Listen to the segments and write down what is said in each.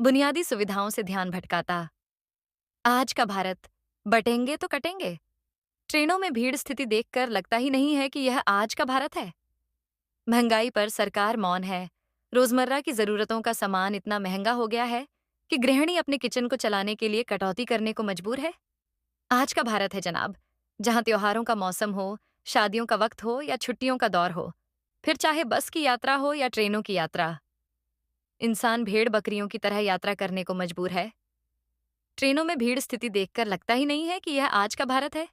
बुनियादी सुविधाओं से ध्यान भटकाता। आज का भारत, बटेंगे तो कटेंगे। ट्रेनों में भीड़ स्थिति देखकर लगता ही नहीं है कि यह आज का भारत है। महंगाई पर सरकार मौन है। रोजमर्रा की जरूरतों का सामान इतना महंगा हो गया है कि गृहिणी अपने किचन को चलाने के लिए कटौती करने को मजबूर है। आज का भारत है जनाब, जहां त्योहारों का मौसम हो, शादियों का वक्त हो या छुट्टियों का दौर हो, फिर चाहे बस की यात्रा हो या ट्रेनों की यात्रा, इंसान भेड़ बकरियों की तरह यात्रा करने को मजबूर है। ट्रेनों में भीड़ स्थिति देखकर लगता ही नहीं है कि यह आज का भारत है।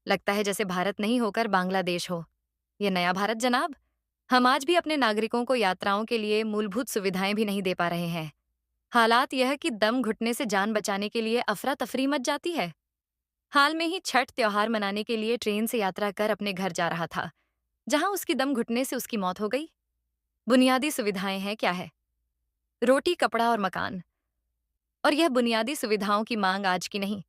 लगता है जैसे भारत नहीं होकर बांग्लादेश हो। यह नया भारत जनाब। हम आज भी अपने नागरिकों को यात्राओं के लिए मूलभूत सुविधाएं भी नहीं दे पा रहे हैं। हालात यह कि दम घुटने से जान बचाने के लिए अफरा तफरी मच जाती है। हाल में ही छठ त्योहार मनाने के लिए ट्रेन से यात्रा कर अपने घर जा रहा था, जहां उसकी दम घुटने से उसकी मौत हो गई। बुनियादी सुविधाएं हैं क्या है? रोटी, कपड़ा और मकान। और यह बुनियादी सुविधाओं की मांग आज की नहीं,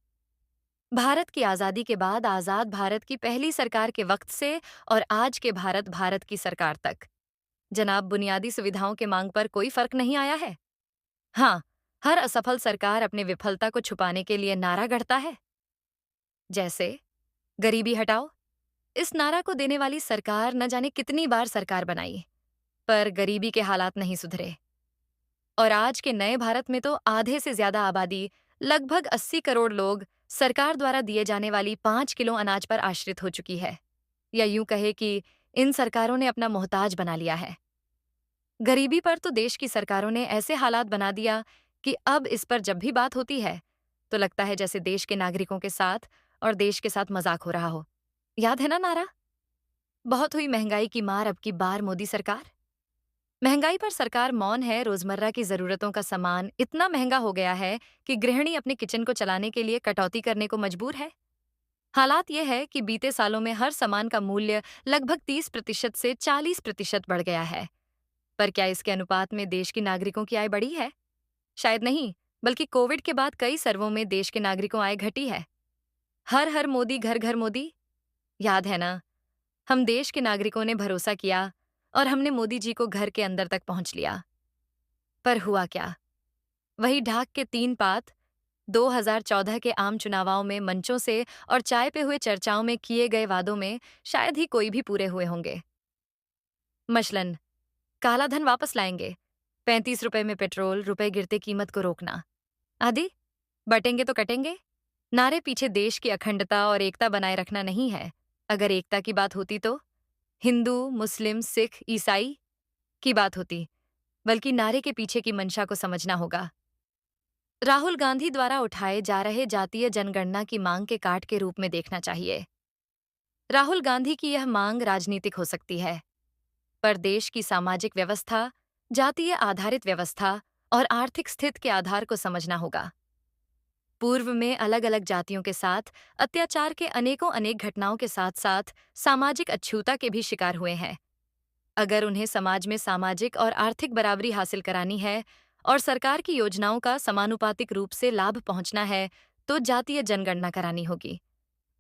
भारत की आजादी के बाद आजाद भारत की पहली सरकार के वक्त से और आज के भारत की सरकार तक, जनाब, बुनियादी सुविधाओं के मांग पर कोई फर्क नहीं आया है। हाँ, हर असफल सरकार अपने विफलता को छुपाने के लिए नारा गढ़ता है। जैसे गरीबी हटाओ। इस नारा को देने वाली सरकार न जाने कितनी बार सरकार बनाई, पर गरीबी के हालात नहीं सुधरे। और आज के नए भारत में तो आधे से ज्यादा आबादी, लगभग 80 करोड़ लोग, सरकार द्वारा दिए जाने वाली 5 किलो अनाज पर आश्रित हो चुकी है। या यूं कहे कि इन सरकारों ने अपना मोहताज बना लिया है। गरीबी पर तो देश की सरकारों ने ऐसे हालात बना दिया कि अब इस पर जब भी बात होती है तो लगता है जैसे देश के नागरिकों के साथ और देश के साथ मजाक हो रहा हो। याद है ना नारा? बहुत हुई महंगाई की मार, अब की बार मोदी सरकार। महंगाई पर सरकार मौन है। रोजमर्रा की जरूरतों का सामान इतना महंगा हो गया है कि गृहिणी अपने किचन को चलाने के लिए कटौती करने को मजबूर है। हालात यह है कि बीते सालों में हर सामान का मूल्य लगभग 30% से 40% बढ़ गया है। पर क्या इसके अनुपात में देश के नागरिकों की आय बढ़ी है? शायद नहीं, बल्कि कोविड के बाद कई सर्वों में देश के नागरिकों आय घटी है। हर हर मोदी, घर घर मोदी। याद है ना? हम देश के नागरिकों ने भरोसा किया और हमने मोदी जी को घर के अंदर तक पहुंच लिया। पर हुआ क्या? वही ढाक के तीन पात। 2014 के आम चुनावों में मंचों से और चाय पे हुए चर्चाओं में किए गए वादों में शायद ही कोई भी पूरे हुए होंगे। मसलन, काला धन वापस लाएंगे, 35 रुपए में पेट्रोल, रुपए गिरते कीमत को रोकना आदि। बटेंगे तो कटेंगे नारे पीछे देश की अखंडता और एकता बनाए रखना नहीं है। अगर एकता की बात होती तो हिंदू, मुस्लिम, सिख, ईसाई की बात होती, बल्कि नारे के पीछे की मंशा को समझना होगा। राहुल गांधी द्वारा उठाए जा रहे जातीय जनगणना की मांग के काट के रूप में देखना चाहिए। राहुल गांधी की यह मांग राजनीतिक हो सकती है, पर देश की सामाजिक व्यवस्था, जातीय आधारित व्यवस्था और आर्थिक स्थिति के आधार को समझना होगा। पूर्व में अलग अलग जातियों के साथ अत्याचार के अनेकों अनेक घटनाओं के साथ साथ सामाजिक अछूता के भी शिकार हुए हैं। अगर उन्हें समाज में सामाजिक और आर्थिक बराबरी हासिल करानी है और सरकार की योजनाओं का समानुपातिक रूप से लाभ पहुंचना है, तो जातीय जनगणना करानी होगी।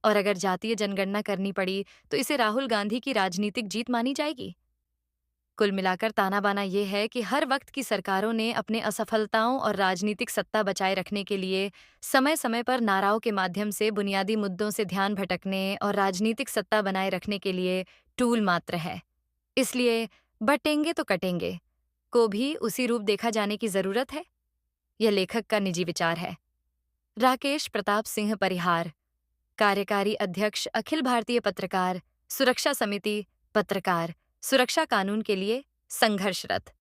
और अगर जातीय जनगणना करनी पड़ी तो इसे राहुल गांधी की राजनीतिक जीत मानी जाएगी। कुल मिलाकर ताना बाना ये है कि हर वक्त की सरकारों ने अपने असफलताओं और राजनीतिक सत्ता बचाए रखने के लिए समय समय पर नाराओं के माध्यम से बुनियादी मुद्दों से ध्यान भटकने और राजनीतिक सत्ता बनाए रखने के लिए टूल मात्र है। इसलिए बटेंगे तो कटेंगे को भी उसी रूप देखा जाने की जरूरत है। यह लेखक का निजी विचार है। राकेश प्रताप सिंह परिहार, कार्यकारी अध्यक्ष, अखिल भारतीय पत्रकार सुरक्षा समिति, पत्रकार सुरक्षा कानून के लिए संघर्षरत।